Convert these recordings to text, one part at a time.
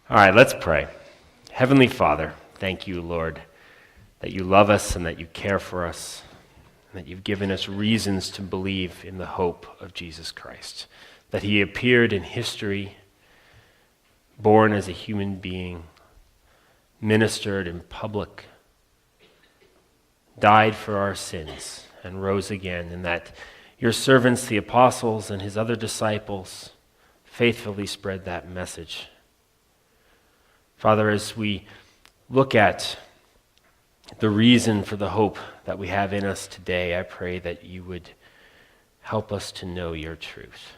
All right, let's pray. Heavenly Father, thank you, Lord, that you love us and that you care for us, and that you've given us reasons to believe in the hope of Jesus Christ, that he appeared in history, born as a human being, ministered in public, died for our sins, and rose again, and that your servants, the apostles and his other disciples, faithfully spread that message. Father, as we look at the reason for the hope that we have in us today, I pray that you would help us to know your truth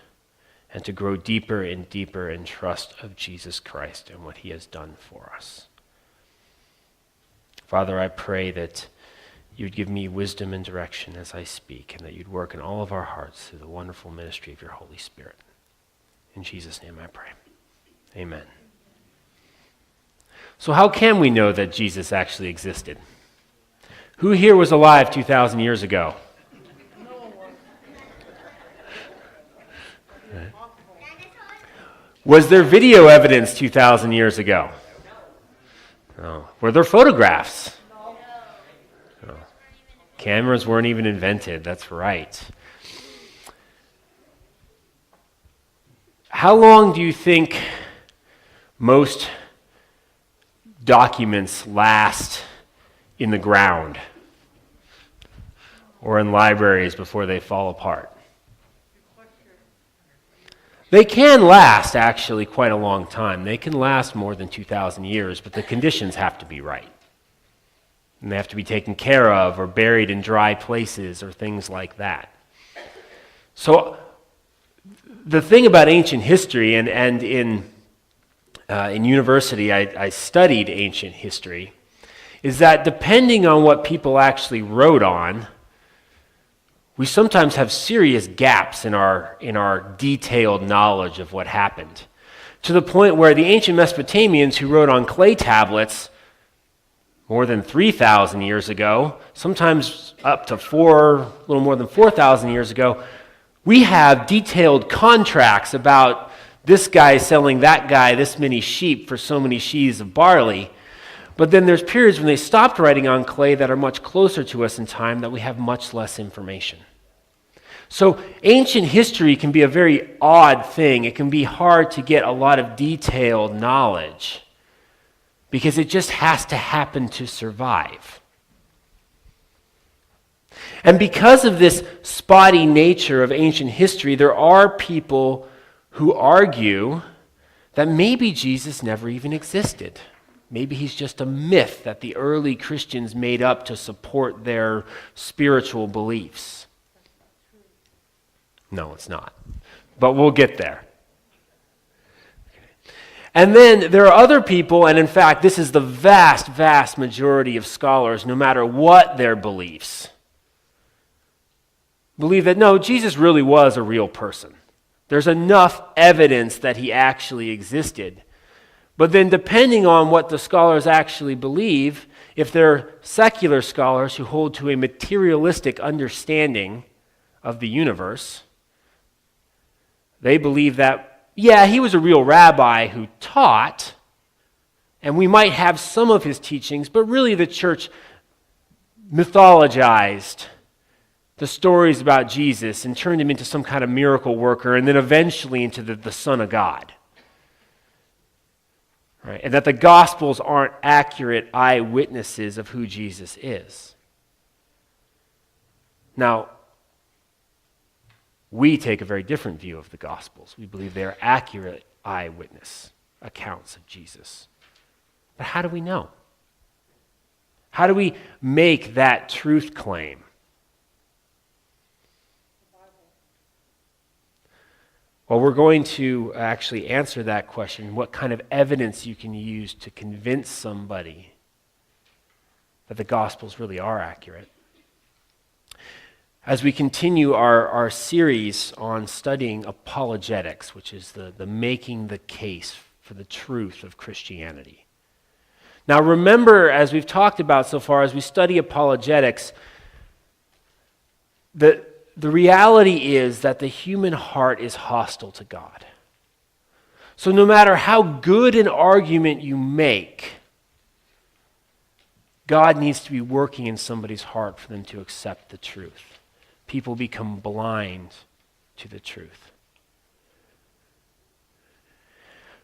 and to grow deeper and deeper in trust of Jesus Christ and what he has done for us. Father, I pray that you'd give me wisdom and direction as I speak, and that you'd work in all of our hearts through the wonderful ministry of your Holy Spirit. In Jesus' name I pray. Amen. So how can we know that Jesus actually existed? Who here was alive 2,000 years ago? Was there video evidence 2,000 years ago? No. Were there photographs? No. Cameras weren't even invented, that's right. How long do you think most documents last in the ground or in libraries before they fall apart? They can last actually quite a long time. They can last more than 2,000 years, but the conditions have to be right. And they have to be taken care of or buried in dry places or things like that. So the thing about ancient history, and in university I studied ancient history, is that depending on what people actually wrote on, we sometimes have serious gaps in our detailed knowledge of what happened, to the point where the ancient Mesopotamians who wrote on clay tablets more than 3,000 years ago, sometimes up to a little more than 4,000 years ago, we have detailed contracts about this guy selling that guy this many sheep for so many sheaves of barley. But then there's periods when they stopped writing on clay that are much closer to us in time that we have much less information. So ancient history can be a very odd thing. It can be hard to get a lot of detailed knowledge because it just has to happen to survive. And because of this spotty nature of ancient history, there are people who argue that maybe Jesus never even existed. Maybe he's just a myth that the early Christians made up to support their spiritual beliefs. No, it's not. But we'll get there. And then there are other people, and in fact, this is the vast, vast majority of scholars, no matter what their beliefs, believe that no, Jesus really was a real person. There's enough evidence that he actually existed. But then depending on what the scholars actually believe, if they're secular scholars who hold to a materialistic understanding of the universe, they believe that, yeah, he was a real rabbi who taught, and we might have some of his teachings, but really the church mythologized the stories about Jesus and turned him into some kind of miracle worker and then eventually into the Son of God. Right? And that the Gospels aren't accurate eyewitnesses of who Jesus is. Now, we take a very different view of the Gospels. We believe they are accurate eyewitness accounts of Jesus. But how do we know? How do we make that truth claim? Well, we're going to actually answer that question, what kind of evidence you can use to convince somebody that the Gospels really are accurate. As we continue our series on studying apologetics, which is the making the case for the truth of Christianity. Now remember, as we've talked about so far, as we study apologetics, the reality is that the human heart is hostile to God. So no matter how good an argument you make, God needs to be working in somebody's heart for them to accept the truth. People become blind to the truth.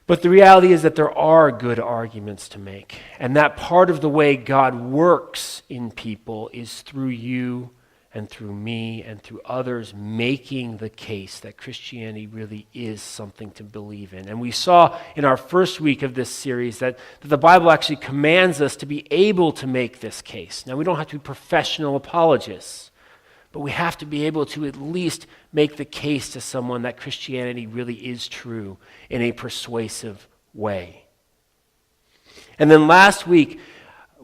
But the reality is that there are good arguments to make. And that part of the way God works in people is through you and through me and through others making the case that Christianity really is something to believe in. And we saw in our first week of this series that the Bible actually commands us to be able to make this case. Now, we don't have to be professional apologists, but we have to be able to at least make the case to someone that Christianity really is true in a persuasive way. And then last week,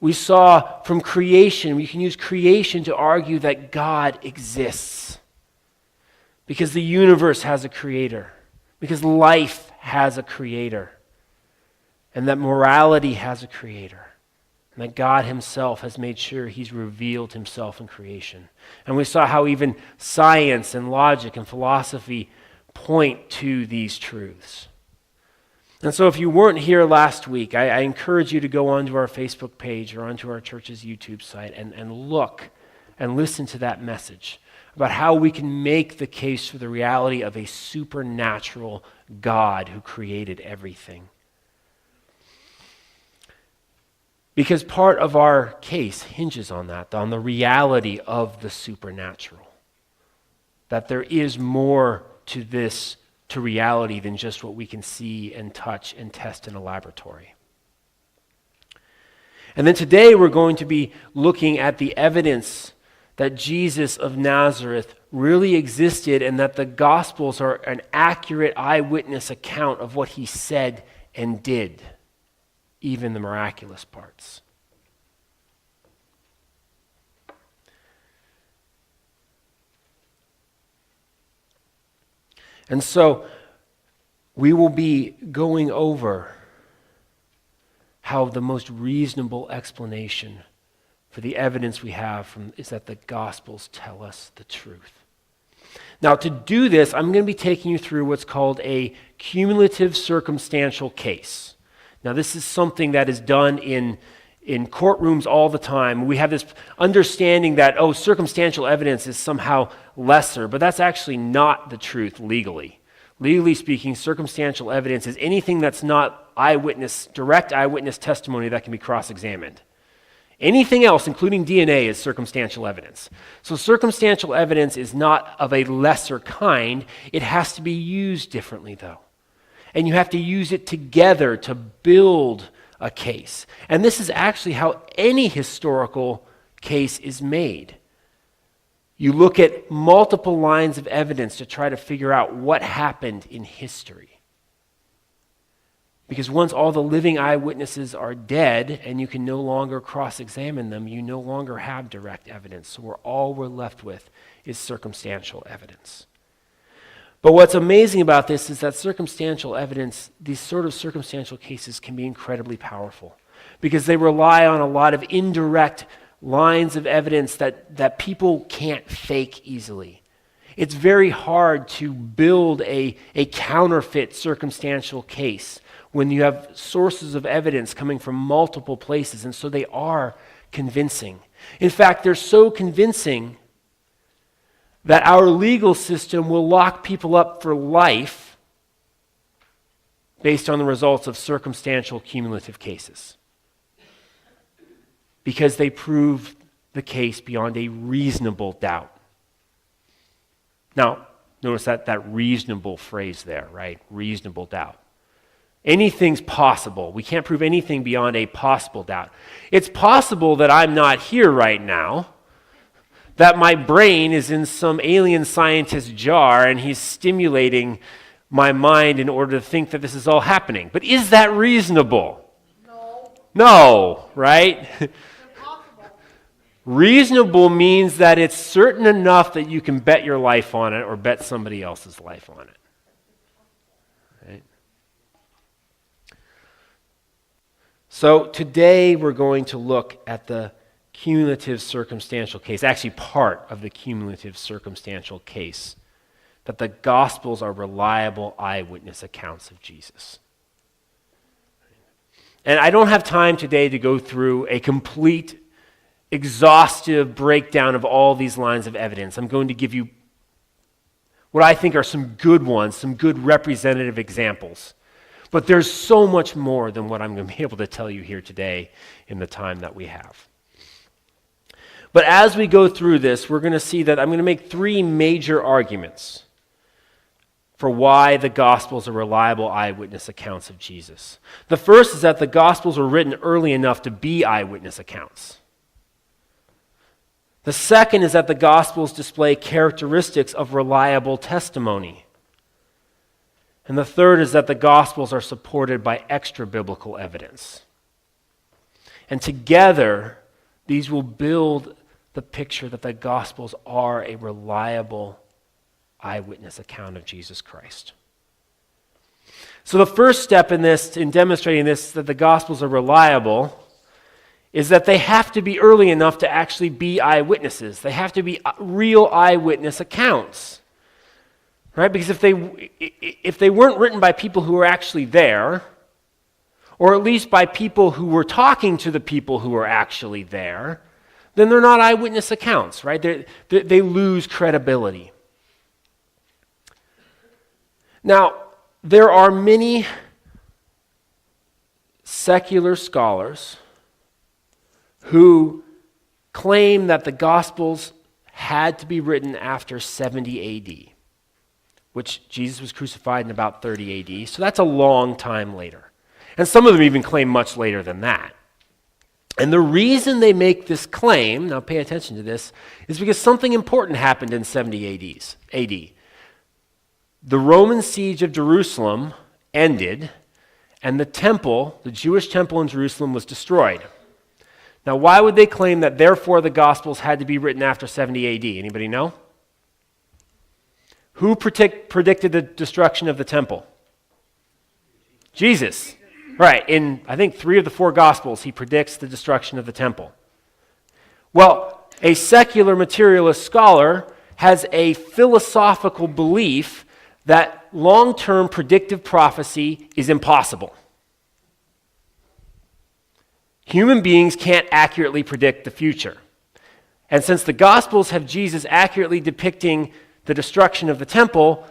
we saw from creation, we can use creation to argue that God exists. Because the universe has a creator. Because life has a creator. And that morality has a creator. And that God himself has made sure he's revealed himself in creation. And we saw how even science and logic and philosophy point to these truths. And so if you weren't here last week, I encourage you to go onto our Facebook page or onto our church's YouTube site and look and listen to that message about how we can make the case for the reality of a supernatural God who created everything. Because part of our case hinges on that, on the reality of the supernatural. That there is more to this, to reality, than just what we can see and touch and test in a laboratory. And then today we're going to be looking at the evidence that Jesus of Nazareth really existed and that the Gospels are an accurate eyewitness account of what he said and did, even the miraculous parts. And so we will be going over how the most reasonable explanation for the evidence we have is that the Gospels tell us the truth. Now, to do this, I'm going to be taking you through what's called a cumulative circumstantial case. Now, this is something that is done in courtrooms all the time. We have this understanding that, circumstantial evidence is somehow lesser, but that's actually not the truth legally. Legally speaking, circumstantial evidence is anything that's not direct eyewitness testimony that can be cross-examined. Anything else, including DNA, is circumstantial evidence. So circumstantial evidence is not of a lesser kind. It has to be used differently, though. And you have to use it together to build a case. And this is actually how any historical case is made. You look at multiple lines of evidence to try to figure out what happened in history. Because once all the living eyewitnesses are dead and you can no longer cross-examine them, you no longer have direct evidence. So all we're left with is circumstantial evidence. But what's amazing about this is that circumstantial evidence, these sort of circumstantial cases can be incredibly powerful because they rely on a lot of indirect lines of evidence that people can't fake easily. It's very hard to build a counterfeit circumstantial case when you have sources of evidence coming from multiple places, and so they are convincing. In fact, they're so convincing that our legal system will lock people up for life based on the results of circumstantial cumulative cases, because they prove the case beyond a reasonable doubt. Now, notice that reasonable phrase there, right? Reasonable doubt. Anything's possible. We can't prove anything beyond a possible doubt. It's possible that I'm not here right now, that my brain is in some alien scientist's jar and he's stimulating my mind in order to think that this is all happening. But is that reasonable? No, right? Reasonable means that it's certain enough that you can bet your life on it or bet somebody else's life on it. Right? So today we're going to look at the cumulative circumstantial case, actually part of the cumulative circumstantial case that the Gospels are reliable eyewitness accounts of Jesus. And I don't have time today to go through a complete, exhaustive breakdown of all these lines of evidence. I'm going to give you what I think are some good ones, some good representative examples. But there's so much more than what I'm going to be able to tell you here today in the time that we have. But as we go through this, we're going to see that I'm going to make three major arguments for why the Gospels are reliable eyewitness accounts of Jesus. The first is that the Gospels were written early enough to be eyewitness accounts. The second is that the Gospels display characteristics of reliable testimony. And the third is that the Gospels are supported by extra-biblical evidence. And together, these will build the picture that the Gospels are a reliable eyewitness account of Jesus Christ. So the first step in this, in demonstrating this, that the Gospels are reliable, is that they have to be early enough to actually be eyewitnesses. They have to be real eyewitness accounts. Right? Because if they weren't written by people who were actually there, or at least by people who were talking to the people who were actually there, then they're not eyewitness accounts, right? They lose credibility. Now, there are many secular scholars who claim that the Gospels had to be written after 70 A.D., which Jesus was crucified in about 30 A.D., so that's a long time later. And some of them even claim much later than that. And the reason they make this claim, now pay attention to this, is because something important happened in 70 AD. The Roman siege of Jerusalem ended, and the temple, the Jewish temple in Jerusalem, was destroyed. Now, why would they claim that therefore the Gospels had to be written after 70 AD? Anybody know? Who predicted the destruction of the temple? Jesus. Right, in I think 3 of the 4 Gospels, he predicts the destruction of the temple. Well, a secular materialist scholar has a philosophical belief that long-term predictive prophecy is impossible. Human beings can't accurately predict the future. And since the Gospels have Jesus accurately depicting the destruction of the temple,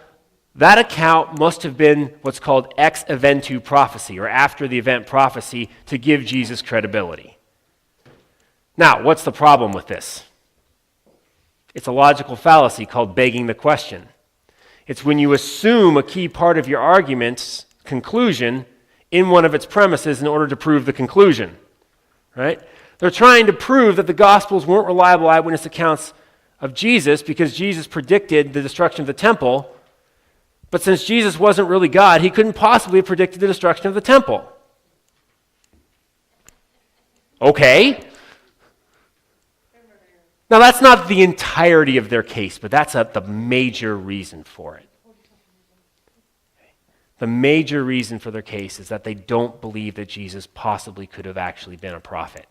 that account must have been what's called ex eventu prophecy, or after the event prophecy, to give Jesus credibility. Now, what's the problem with this? It's a logical fallacy called begging the question. It's when you assume a key part of your argument's conclusion in one of its premises in order to prove the conclusion, right? They're trying to prove that the Gospels weren't reliable eyewitness accounts of Jesus because Jesus predicted the destruction of the temple. But since Jesus wasn't really God, he couldn't possibly have predicted the destruction of the temple. Okay. Now, that's not the entirety of their case, but that's the major reason for it. The major reason for their case is that they don't believe that Jesus possibly could have actually been a prophet.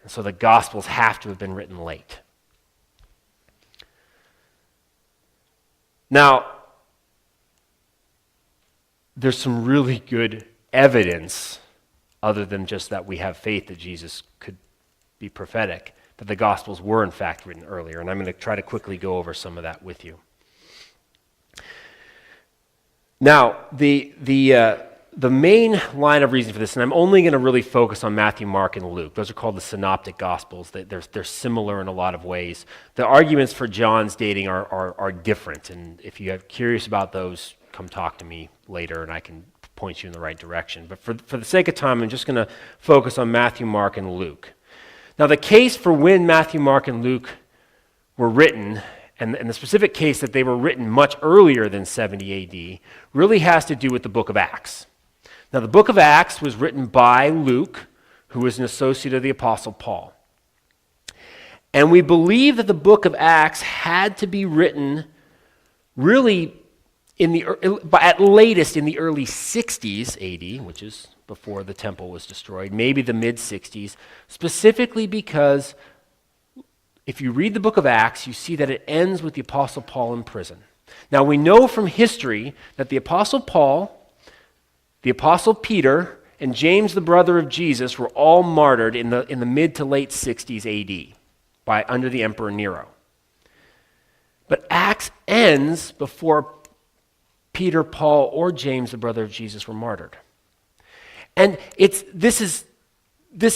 And so the Gospels have to have been written late. Now, there's some really good evidence, other than just that we have faith that Jesus could be prophetic, that the Gospels were in fact written earlier, and I'm going to try to quickly go over some of that with you. Now, the main line of reason for this, and I'm only going to really focus on Matthew, Mark, and Luke. Those are called the synoptic Gospels. They're similar in a lot of ways. The arguments for John's dating are different, and if you're curious about those, come talk to me later, and I can point you in the right direction. But for the sake of time, I'm just going to focus on Matthew, Mark, and Luke. Now, the case for when Matthew, Mark, and Luke were written, and the specific case that they were written much earlier than 70 AD, really has to do with the book of Acts. Now, the book of Acts was written by Luke, who was an associate of the Apostle Paul. And we believe that the book of Acts had to be written really at latest in the early 60s AD, which is before the temple was destroyed, maybe the mid-60s, specifically because if you read the book of Acts, you see that it ends with the Apostle Paul in prison. Now we know from history that the Apostle Paul, the Apostle Peter, and James, the brother of Jesus, were all martyred in the mid to late 60s AD under the Emperor Nero. But Acts ends before Peter, Paul, or James, the brother of Jesus, were martyred. And this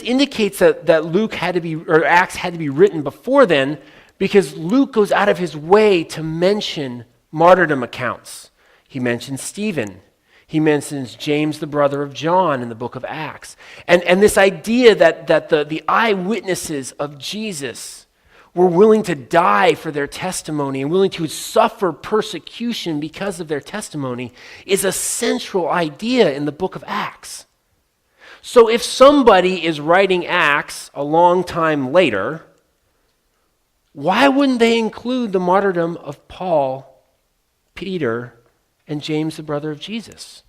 indicates that Luke had to be, or Acts had to be written before then, because Luke goes out of his way to mention martyrdom accounts. He mentions Stephen. He mentions James, the brother of John, in the book of Acts. And this idea that the eyewitnesses of Jesus were willing to die for their testimony and willing to suffer persecution because of their testimony is a central idea in the book of Acts. So if somebody is writing Acts a long time later, why wouldn't they include the martyrdom of Paul, Peter, and James, the brother of Jesus?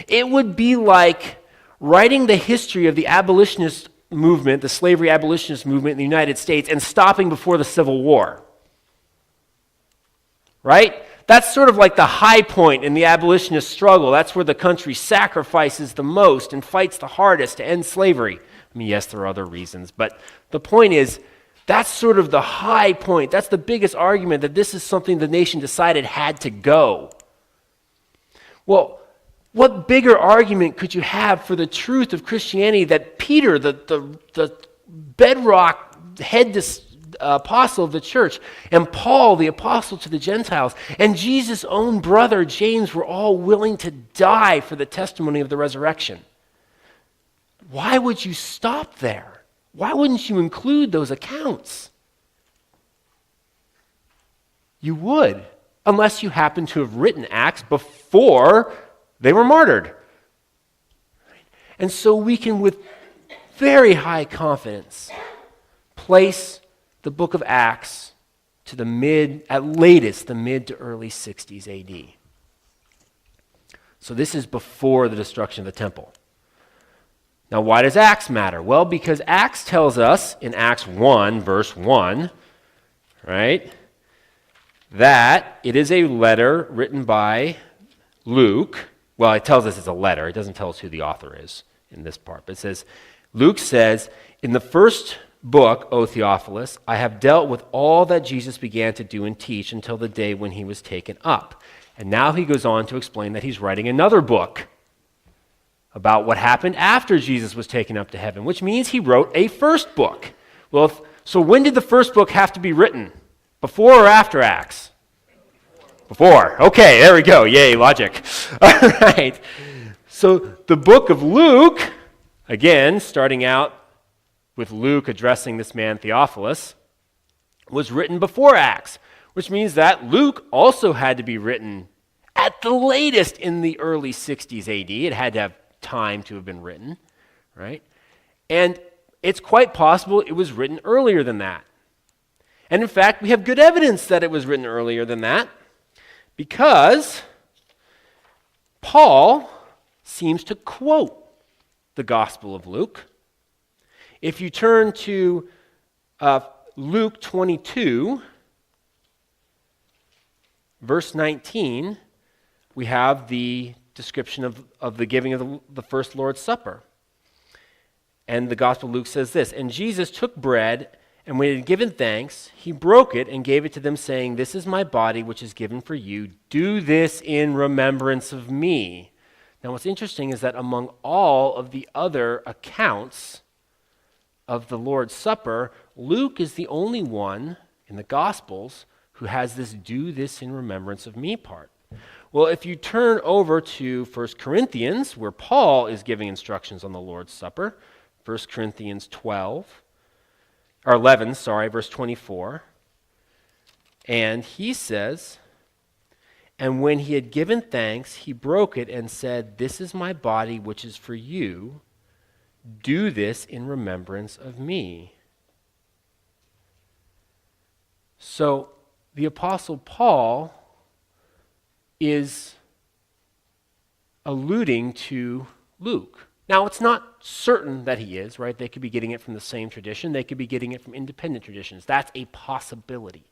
It would be like writing the history of the abolitionist movement, the slavery abolitionist movement in the United States, and stopping before the Civil War. Right? That's sort of like the high point in the abolitionist struggle. That's where the country sacrifices the most and fights the hardest to end slavery. I mean, yes, there are other reasons, but the point is, that's sort of the high point. That's the biggest argument, that this is something the nation decided had to go. Well, what bigger argument could you have for the truth of Christianity that Peter, the bedrock head apostle of the church, and Paul, the apostle to the Gentiles, and Jesus' own brother James were all willing to die for the testimony of the resurrection? Why would you stop there? Why wouldn't you include those accounts? You would, unless you happen to have written Acts before they were martyred. And so we can, with very high confidence, place the book of Acts to at latest, the mid to early 60s AD. So this is before the destruction of the temple. Now, why does Acts matter? Well, because Acts tells us in Acts 1, verse 1, right, that it is a letter written by Luke. Well, it tells us it's a letter. It doesn't tell us who the author is in this part. But it says, Luke says, in the first book, O Theophilus, I have dealt with all that Jesus began to do and teach until the day when he was taken up. And now he goes on to explain that he's writing another book about what happened after Jesus was taken up to heaven, which means he wrote a first book. Well, so when did the first book have to be written? Before or after Acts? Before. Okay, there we go. Yay, logic. All right. So the book of Luke, again, starting out with Luke addressing this man Theophilus, was written before Acts, which means that Luke also had to be written at the latest in the early 60s AD. It had to have time to have been written, right? And it's quite possible it was written earlier than that. And in fact, we have good evidence that it was written earlier than that, because Paul seems to quote the Gospel of Luke. If you turn to Luke 22, verse 19, we have the description of the giving of the first Lord's Supper. And the Gospel of Luke says this, and Jesus took bread, and when he had given thanks, he broke it and gave it to them, saying, this is my body, which is given for you. Do this in remembrance of me. Now, what's interesting is that among all of the other accounts of the Lord's Supper, Luke is the only one in the Gospels who has this do this in remembrance of me part. Well, if you turn over to 1 Corinthians, where Paul is giving instructions on the Lord's Supper, 1 Corinthians 11, verse 24, and he says, and when he had given thanks, he broke it and said, this is my body, which is for you. Do this in remembrance of me. So the Apostle Paul is alluding to Luke. Now, it's not certain that he is, right? They could be getting it from the same tradition. They could be getting it from independent traditions. That's a possibility.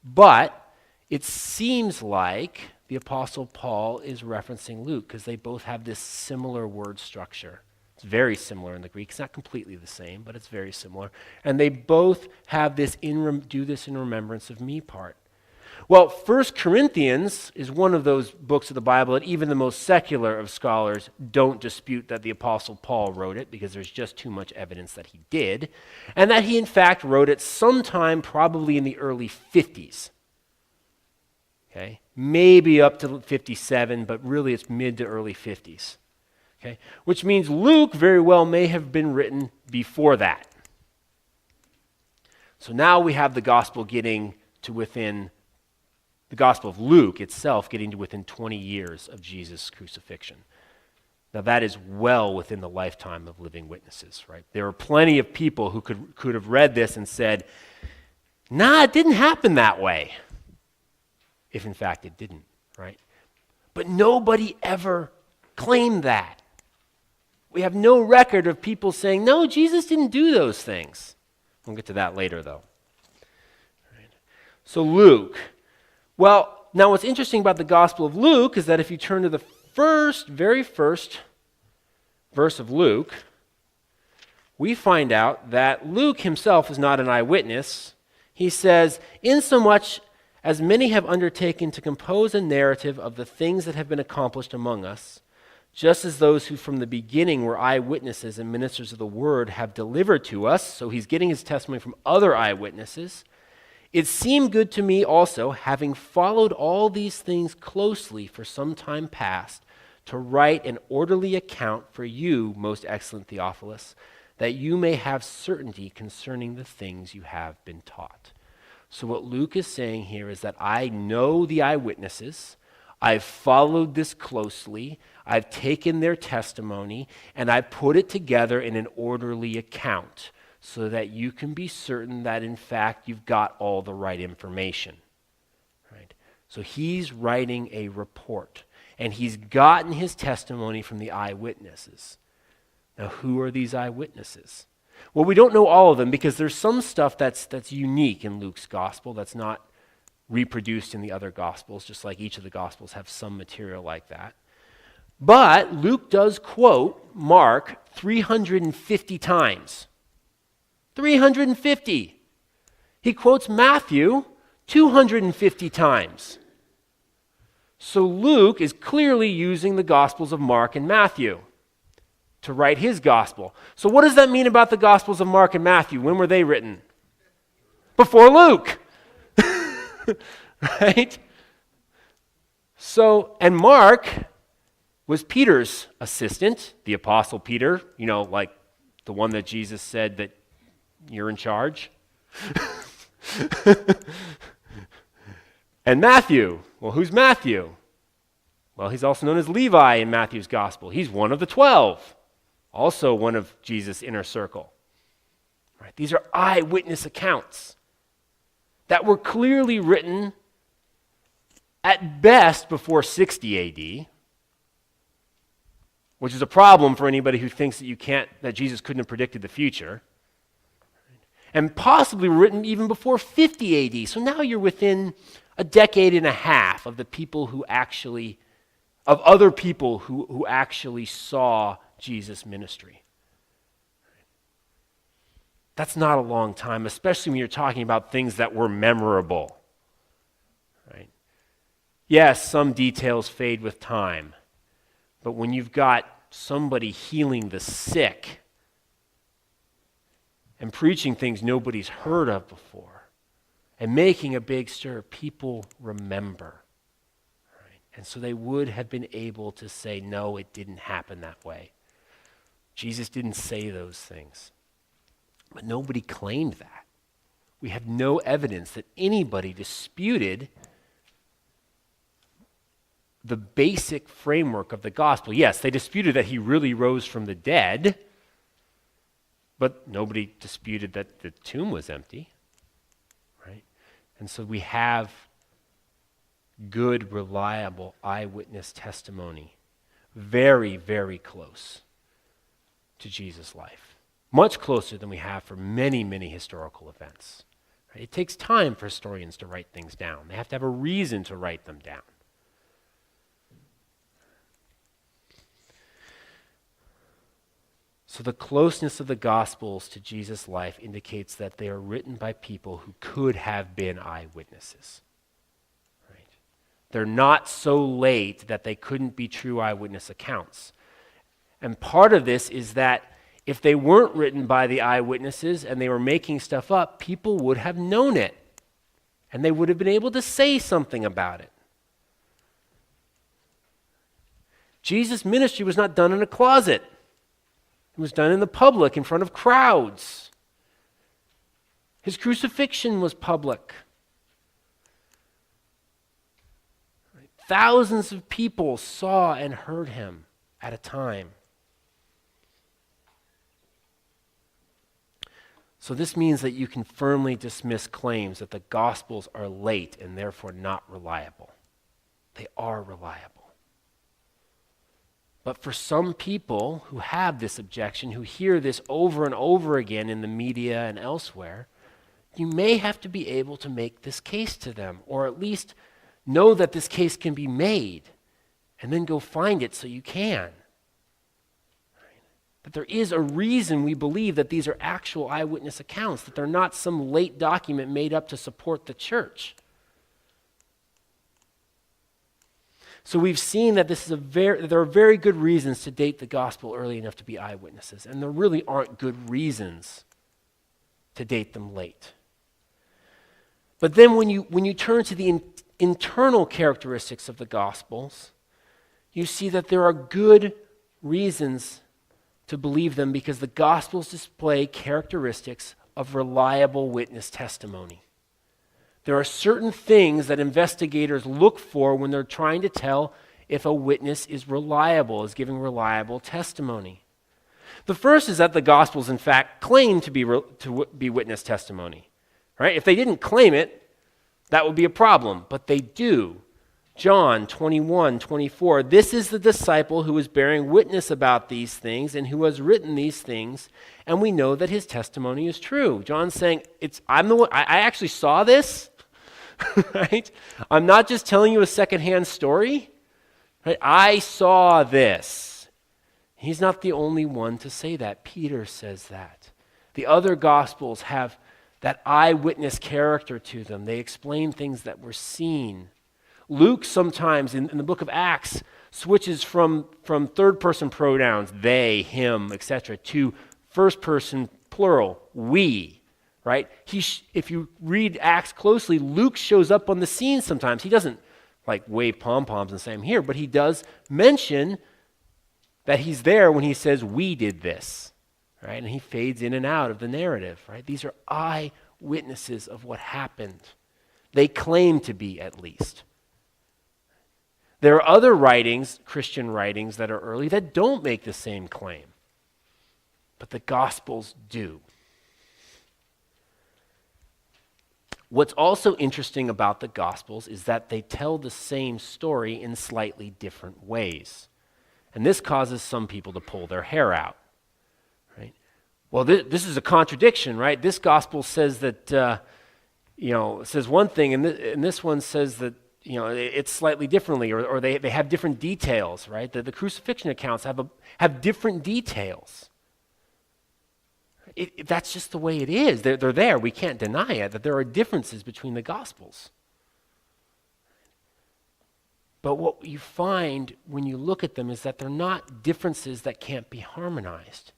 But it seems like the Apostle Paul is referencing Luke because they both have this similar word structure. It's very similar in the Greek. It's not completely the same, but it's very similar. And they both have this do this in remembrance of me part. Well, 1 Corinthians is one of those books of the Bible that even the most secular of scholars don't dispute that the Apostle Paul wrote it because there's just too much evidence that he did, and that he in fact wrote it sometime probably in the early 50s. Okay? Maybe up to 57, but really it's mid to early 50s. Okay? Which means Luke very well may have been written before that. So now we have the gospel the Gospel of Luke itself getting to within 20 years of Jesus' crucifixion. Now that is well within the lifetime of living witnesses, right? There are plenty of people who could have read this and said, nah, it didn't happen that way. If in fact it didn't, right? But nobody ever claimed that. We have no record of people saying, no, Jesus didn't do those things. We'll get to that later though. Right. So Luke. Well, now what's interesting about the Gospel of Luke is that if you turn to the very first verse of Luke, we find out that Luke himself is not an eyewitness. He says, insomuch as many have undertaken to compose a narrative of the things that have been accomplished among us, just as those who from the beginning were eyewitnesses and ministers of the word have delivered to us, so he's getting his testimony from other eyewitnesses, it seemed good to me also, having followed all these things closely for some time past, to write an orderly account for you, most excellent Theophilus, that you may have certainty concerning the things you have been taught. So what Luke is saying here is that I know the eyewitnesses, I've followed this closely, I've taken their testimony, and I put it together in an orderly account, so that you can be certain that in fact you've got all the right information. Right? So he's writing a report, and he's gotten his testimony from the eyewitnesses. Now who are these eyewitnesses? Well, we don't know all of them because there's some stuff that's unique in Luke's gospel that's not reproduced in the other gospels, just like each of the gospels have some material like that. But Luke does quote Mark 350 times. 350. He quotes Matthew 250 times. So Luke is clearly using the Gospels of Mark and Matthew to write his gospel. So what does that mean about the Gospels of Mark and Matthew? When were they written? Before Luke. Right? So, and Mark was Peter's assistant, the Apostle Peter, like the one that Jesus said that you're in charge. And Matthew. Well, who's Matthew? Well, he's also known as Levi in Matthew's gospel. He's one of the 12. Also one of Jesus' inner circle. Right? These are eyewitness accounts that were clearly written at best before 60 AD, which is a problem for anybody who thinks that Jesus couldn't have predicted the future. And possibly written even before 50 AD. So now you're within a decade and a half of other people who actually saw Jesus' ministry. That's not a long time, especially when you're talking about things that were memorable. Right? Yes, some details fade with time, but when you've got somebody healing the sick and preaching things nobody's heard of before and making a big stir, people remember. Right? And so they would have been able to say, no, it didn't happen that way. Jesus didn't say those things. But nobody claimed that. We have no evidence that anybody disputed the basic framework of the gospel. Yes, they disputed that he really rose from the dead, but nobody disputed that the tomb was empty, right? And so we have good, reliable eyewitness testimony, very, very close to Jesus' life. Much closer than we have for many, many historical events. It takes time for historians to write things down. They have to have a reason to write them down. So the closeness of the Gospels to Jesus' life indicates that they are written by people who could have been eyewitnesses. Right? They're not so late that they couldn't be true eyewitness accounts. And part of this is that if they weren't written by the eyewitnesses and they were making stuff up, people would have known it. And they would have been able to say something about it. Jesus' ministry was not done in a closet. It was done in the public, in front of crowds. His crucifixion was public. Thousands of people saw and heard him at a time. So this means that you can firmly dismiss claims that the Gospels are late and therefore not reliable. They are reliable. But for some people who have this objection, who hear this over and over again in the media and elsewhere, you may have to be able to make this case to them, or at least know that this case can be made, and then go find it so you can. That there is a reason we believe that these are actual eyewitness accounts, that they're not some late document made up to support the church. So we've seen that there are very good reasons to date the gospel early enough to be eyewitnesses, and there really aren't good reasons to date them late. But then when you turn to the internal characteristics of the gospels, you see that there are good reasons to believe them because the gospels display characteristics of reliable witness testimony. There are certain things that investigators look for when they're trying to tell if a witness is reliable, is giving reliable testimony. The first is that the Gospels, in fact, claim to be witness testimony. Right? If they didn't claim it, that would be a problem, but they do. John 21:24, this is the disciple who is bearing witness about these things and who has written these things, and we know that his testimony is true. John's saying, I'm the one, I actually saw this. Right? I'm not just telling you a secondhand story. Right? I saw this. He's not the only one to say that. Peter says that. The other Gospels have that eyewitness character to them. They explain things that were seen. Luke sometimes in the book of Acts switches from third-person pronouns, they, him, etc., to first-person plural, we. Right? If you read Acts closely, Luke shows up on the scene sometimes. He doesn't wave pom-poms and say, I'm here, but he does mention that he's there when he says, we did this. Right? And he fades in and out of the narrative. Right? These are eyewitnesses of what happened. They claim to be, at least. There are other writings, Christian writings, that are early that don't make the same claim. But the Gospels do. What's also interesting about the Gospels is that they tell the same story in slightly different ways. And this causes some people to pull their hair out. Right? Well, this is a contradiction, right? This Gospel says that, says one thing, and this one says that, it's slightly differently, or they have different details, right? The crucifixion accounts have different details. That's just the way it is. They're there. We can't deny it, that there are differences between the Gospels. But what you find when you look at them is that they're not differences that can't be harmonized.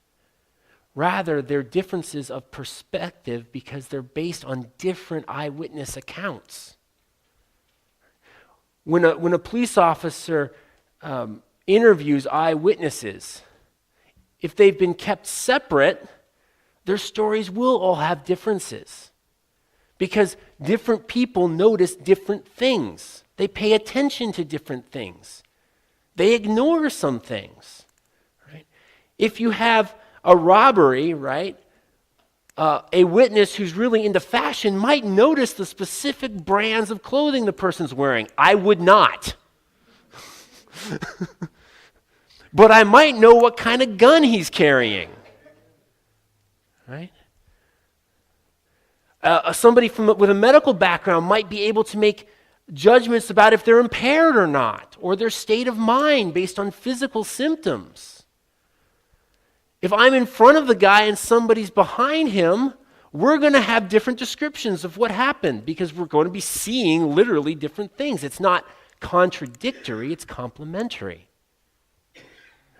Rather, they're differences of perspective because they're based on different eyewitness accounts. When a police officer interviews eyewitnesses, if they've been kept separate, their stories will all have differences because different people notice different things. They pay attention to different things. They ignore some things. Right? If you have a robbery, right, a witness who's really into fashion might notice the specific brands of clothing the person's wearing. I would not. But I might know what kind of gun he's carrying. Right? Somebody with a medical background might be able to make judgments about if they're impaired or not, or their state of mind based on physical symptoms. If I'm in front of the guy and somebody's behind him, we're going to have different descriptions of what happened because we're going to be seeing literally different things. It's not contradictory, it's complementary.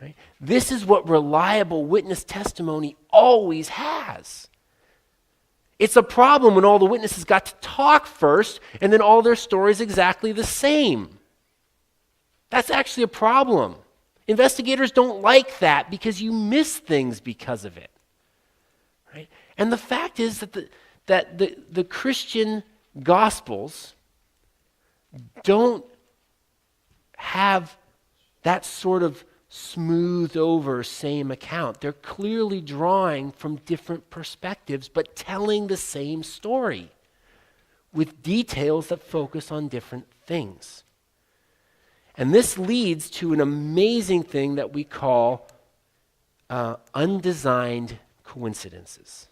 Right? This is what reliable witness testimony always has. It's a problem when all the witnesses got to talk first and then all their stories exactly the same. That's actually a problem. Investigators don't like that because you miss things because of it. Right? And the fact is that the Christian Gospels don't have that sort of smoothed over same account. They're clearly drawing from different perspectives, but telling the same story with details that focus on different things. And this leads to an amazing thing that we call undesigned coincidences.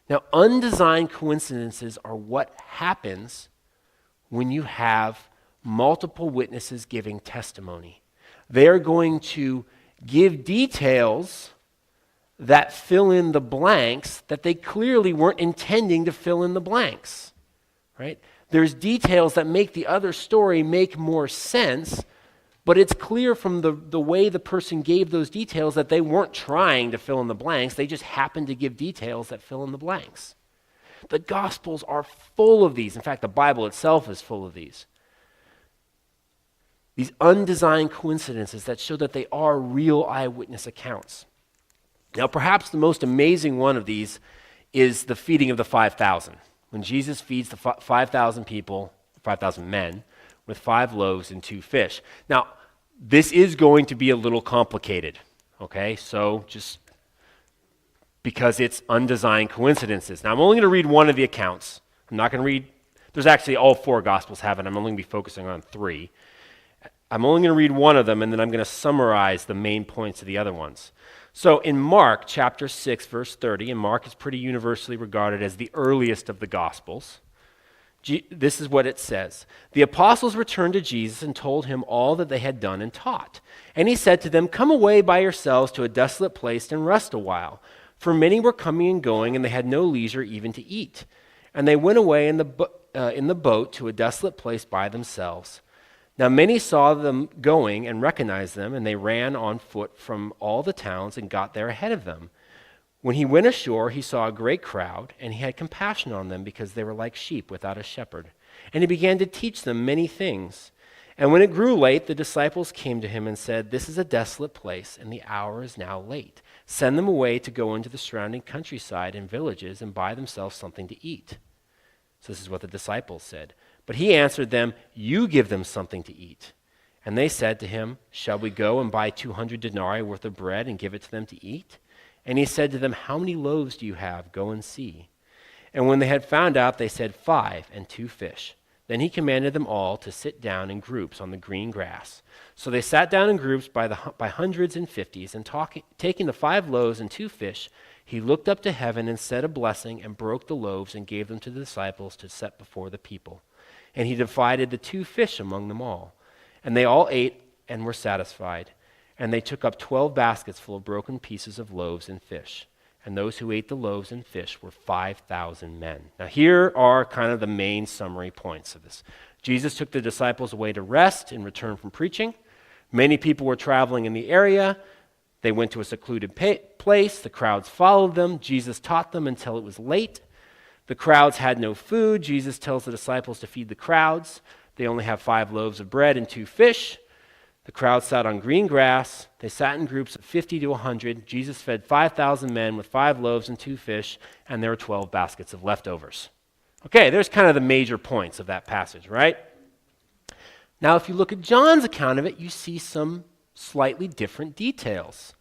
Now, undesigned coincidences are what happens when you have multiple witnesses giving testimony. They're going to give details that fill in the blanks that they clearly weren't intending to fill in the blanks, right? There's details that make the other story make more sense, but it's clear from the way the person gave those details that they weren't trying to fill in the blanks. They just happened to give details that fill in the blanks. The Gospels are full of these. In fact, the Bible itself is full of these. These undesigned coincidences that show that they are real eyewitness accounts. Now, perhaps the most amazing one of these is the feeding of the 5,000. When Jesus feeds the 5,000 people, 5,000 men, with 5 loaves and 2 fish. Now, this is going to be a little complicated, okay? So just because it's undesigned coincidences. Now, I'm only going to read one of the accounts. I'm not going to read, there's actually all 4 Gospels have it. I'm only going to be focusing on 3. I'm only going to read one of them, and then I'm going to summarize the main points of the other ones. So in Mark chapter 6, verse 30, and Mark is pretty universally regarded as the earliest of the Gospels, this is what it says. The apostles returned to Jesus and told him all that they had done and taught. And he said to them, "Come away by yourselves to a desolate place and rest a while. For many were coming and going, and they had no leisure even to eat. And they went away in the boat to a desolate place by themselves. Now many saw them going and recognized them, and they ran on foot from all the towns and got there ahead of them. When he went ashore, he saw a great crowd, and he had compassion on them because they were like sheep without a shepherd. And he began to teach them many things. And when it grew late, the disciples came to him and said, 'This is a desolate place, and the hour is now late. Send them away to go into the surrounding countryside and villages and buy themselves something to eat.' So this is what the disciples said. But he answered them, 'You give them something to eat.' And they said to him, 'Shall we go and buy 200 denarii worth of bread and give it to them to eat?' And he said to them, 'How many loaves do you have? Go and see.' And when they had found out, they said, 5 and 2 fish. Then he commanded them all to sit down in groups on the green grass. So they sat down in groups by hundreds and fifties, and taking the 5 loaves and 2 fish, he looked up to heaven and said a blessing and broke the loaves and gave them to the disciples to set before the people. And he divided the 2 fish among them all. And they all ate and were satisfied. And they took up 12 baskets full of broken pieces of loaves and fish. And those who ate the loaves and fish were 5,000 men." Now here are kind of the main summary points of this. Jesus took the disciples away to rest in return from preaching. Many people were traveling in the area. They went to a secluded place. The crowds followed them. Jesus taught them until it was late. The crowds had no food. Jesus tells the disciples to feed the crowds. They only have 5 loaves of bread and 2 fish. The crowd sat on green grass. They sat in groups of 50 to 100. Jesus fed 5,000 men with 5 loaves and 2 fish, and there were 12 baskets of leftovers. Okay, there's kind of the major points of that passage, right? Now, if you look at John's account of it, you see some slightly different details.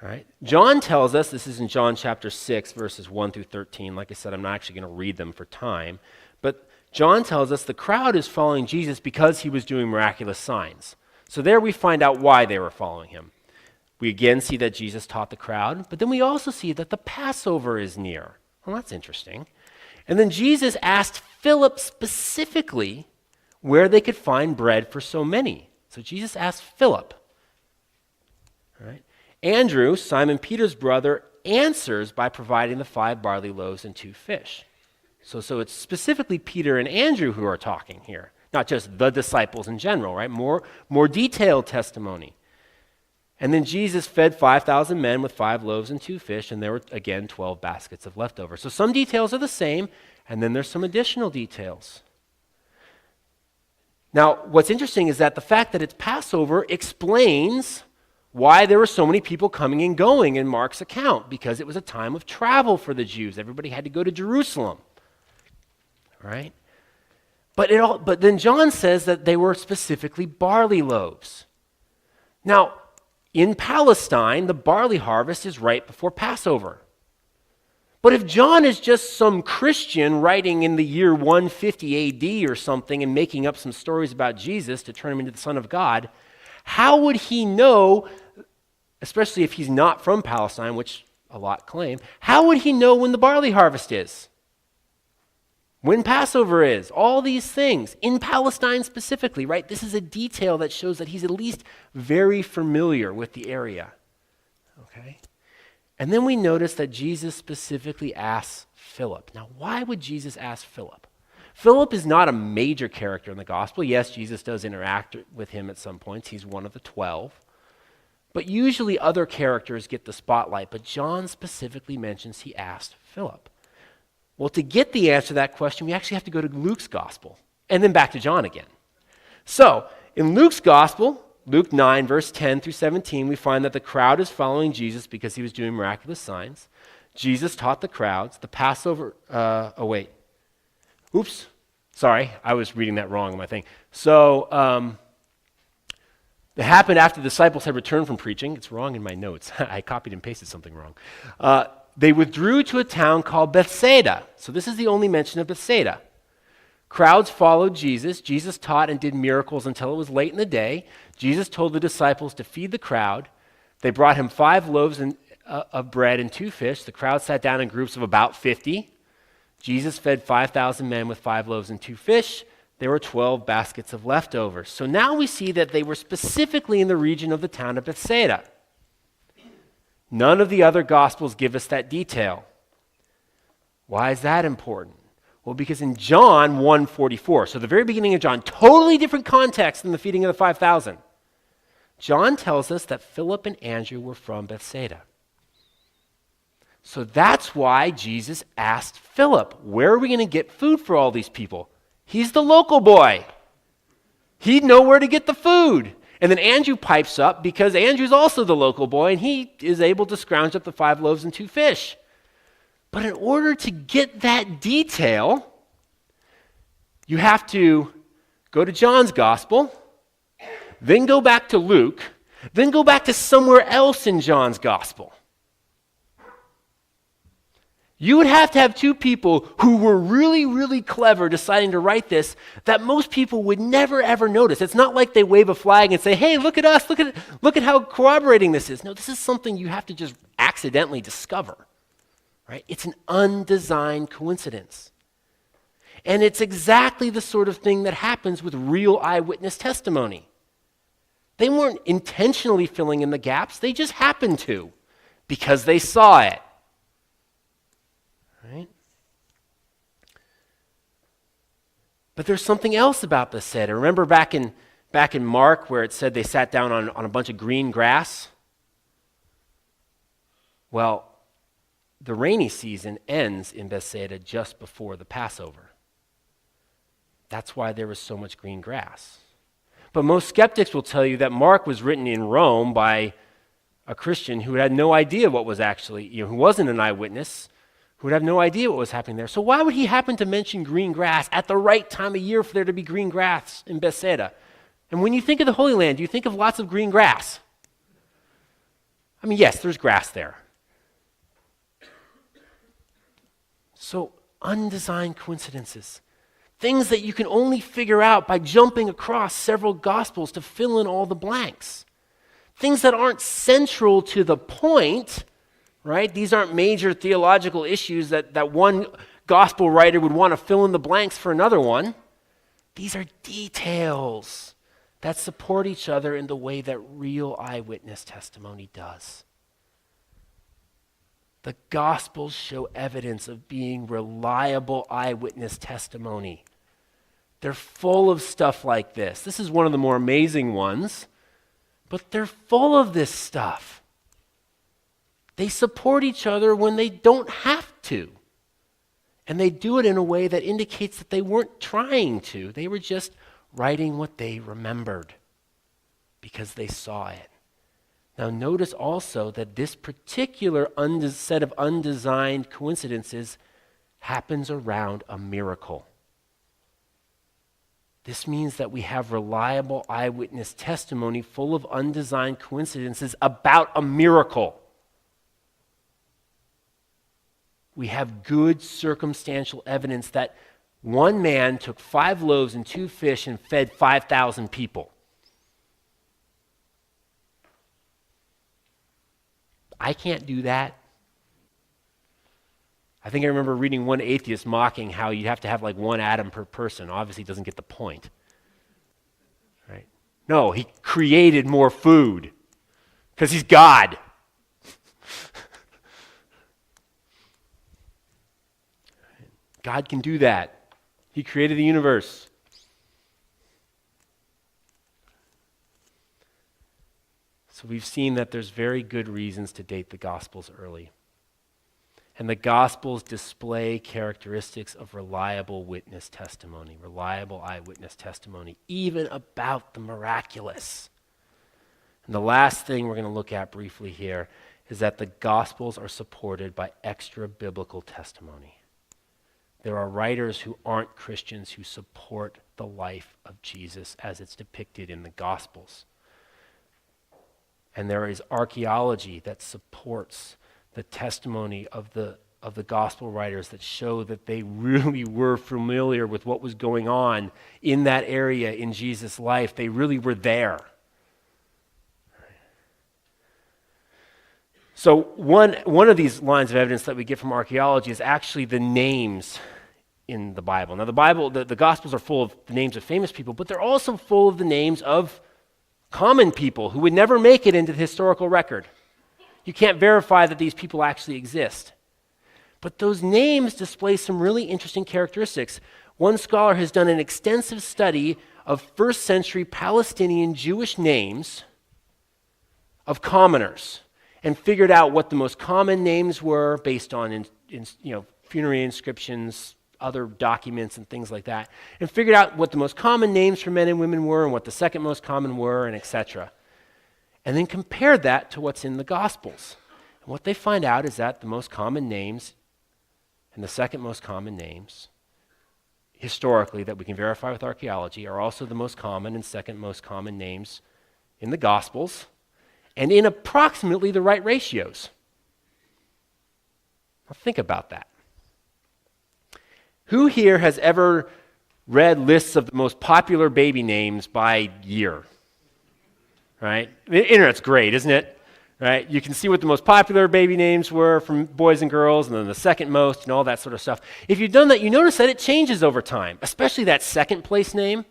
All right? John tells us, this is in John chapter 6, verses 1 through 13. Like I said, I'm not actually going to read them for time. But John tells us the crowd is following Jesus because he was doing miraculous signs. So there we find out why they were following him. We again see that Jesus taught the crowd, but then we also see that the Passover is near. Well, that's interesting. And then Jesus asked Philip specifically where they could find bread for so many. So Jesus asked Philip. All right. Andrew, Simon Peter's brother, answers by providing the 5 barley loaves and 2 fish. So it's specifically Peter and Andrew who are talking here, not just the disciples in general, right? More detailed testimony. And then Jesus fed 5,000 men with 5 loaves and 2 fish, and there were, again, 12 baskets of leftovers. So some details are the same, and then there's some additional details. Now, what's interesting is that the fact that it's Passover explains why there were so many people coming and going in Mark's account, because it was a time of travel for the Jews. Everybody had to go to Jerusalem, right? But then John says that they were specifically barley loaves. Now, in Palestine, the barley harvest is right before Passover. But if John is just some Christian writing in the year 150 AD or something and making up some stories about Jesus to turn him into the Son of God, how would he know, especially if he's not from Palestine, which a lot claim, how would he know when the barley harvest is? When Passover is, all these things, in Palestine specifically, right? This is a detail that shows that he's at least very familiar with the area, okay? And then we notice that Jesus specifically asks Philip. Now, why would Jesus ask Philip? Philip is not a major character in the gospel. Yes, Jesus does interact with him at some points. He's one of the 12. But usually other characters get the spotlight, but John specifically mentions he asked Philip. Well, to get the answer to that question, we actually have to go to Luke's gospel and then back to John again. So, in Luke's gospel, Luke 9, verse 10 through 17, we find that the crowd is following Jesus because he was doing miraculous signs. Jesus taught the crowds. The Passover, sorry, I was reading that wrong in my thing. So, it happened after the disciples had returned from preaching. It's wrong in my notes. I copied and pasted something wrong. They withdrew to a town called Bethsaida. So this is the only mention of Bethsaida. Crowds followed Jesus. Jesus taught and did miracles until it was late in the day. Jesus told the disciples to feed the crowd. They brought him 5 loaves of bread and 2 fish. The crowd sat down in groups of about 50. Jesus fed 5,000 men with 5 loaves and 2 fish. There were 12 baskets of leftovers. So now we see that they were specifically in the region of the town of Bethsaida. None of the other Gospels give us that detail. Why is that important? Well, because in John 1:44, so the very beginning of John, totally different context than the feeding of the 5,000. John tells us that Philip and Andrew were from Bethsaida. So that's why Jesus asked Philip, where are we going to get food for all these people? He's the local boy. He'd know where to get the food. And then Andrew pipes up because Andrew's also the local boy and he is able to scrounge up the 5 loaves and 2 fish. But in order to get that detail, you have to go to John's gospel, then go back to Luke, then go back to somewhere else in John's gospel. You would have to have 2 people who were really, really clever deciding to write this that most people would never, ever notice. It's not like they wave a flag and say, hey, look at us, look at how corroborating this is. No, this is something you have to just accidentally discover, right? It's an undesigned coincidence. And it's exactly the sort of thing that happens with real eyewitness testimony. They weren't intentionally filling in the gaps. They just happened to because they saw it. Right? But there's something else about Bethsaida. Remember back in Mark where it said they sat down on a bunch of green grass? Well, the rainy season ends in Bethsaida just before the Passover. That's why there was so much green grass. But most skeptics will tell you that Mark was written in Rome by a Christian who had no idea what was actually, who wasn't an eyewitness, who would have no idea what was happening there. So why would he happen to mention green grass at the right time of year for there to be green grass in Bethsaida? And when you think of the Holy Land, do you think of lots of green grass? I mean, yes, there's grass there. So undesigned coincidences. Things that you can only figure out by jumping across several Gospels to fill in all the blanks. Things that aren't central to the point, right? These aren't major theological issues that one gospel writer would want to fill in the blanks for another one. These are details that support each other in the way that real eyewitness testimony does. The Gospels show evidence of being reliable eyewitness testimony. They're full of stuff like this. This is one of the more amazing ones, but they're full of this stuff. They support each other when they don't have to. And they do it in a way that indicates that they weren't trying to. They were just writing what they remembered because they saw it. Now notice also that this particular set of undesigned coincidences happens around a miracle. This means that we have reliable eyewitness testimony full of undesigned coincidences about a miracle. We have good circumstantial evidence that one man took 5 loaves and 2 fish and fed 5,000 people. I can't do that. I think I remember reading one atheist mocking how you have to have like 1 atom per person. Obviously, he doesn't get the point. Right? No, he created more food because he's God. God can do that. He created the universe. So we've seen that there's very good reasons to date the Gospels early. And the Gospels display characteristics of reliable witness testimony, reliable eyewitness testimony, even about the miraculous. And the last thing we're going to look at briefly here is that the Gospels are supported by extra-biblical testimony. There are writers who aren't Christians who support the life of Jesus as it's depicted in the Gospels. And there is archaeology that supports the testimony of the gospel writers that show that they really were familiar with what was going on in that area in Jesus' life. They really were there. So one of these lines of evidence that we get from archaeology is actually the names in the Bible. Now the Gospels are full of the names of famous people, but they're also full of the names of common people who would never make it into the historical record. You can't verify that these people actually exist. But those names display some really interesting characteristics. One scholar has done an extensive study of first century Palestinian Jewish names of commoners and figured out what the most common names were based on funerary inscriptions, other documents and things like that, and figured out what the most common names for men and women were and what the second most common were, and etc. And then compared that to what's in the Gospels. And what they find out is that the most common names and the second most common names, historically, that we can verify with archaeology, are also the most common and second most common names in the Gospels, and in approximately the right ratios. Now think about that. Who here has ever read lists of the most popular baby names by year? Right? The internet's great, isn't it? Right? You can see what the most popular baby names were from boys and girls, and then the second most, and all that sort of stuff. If you've done that, you notice that it changes over time, especially that second place name.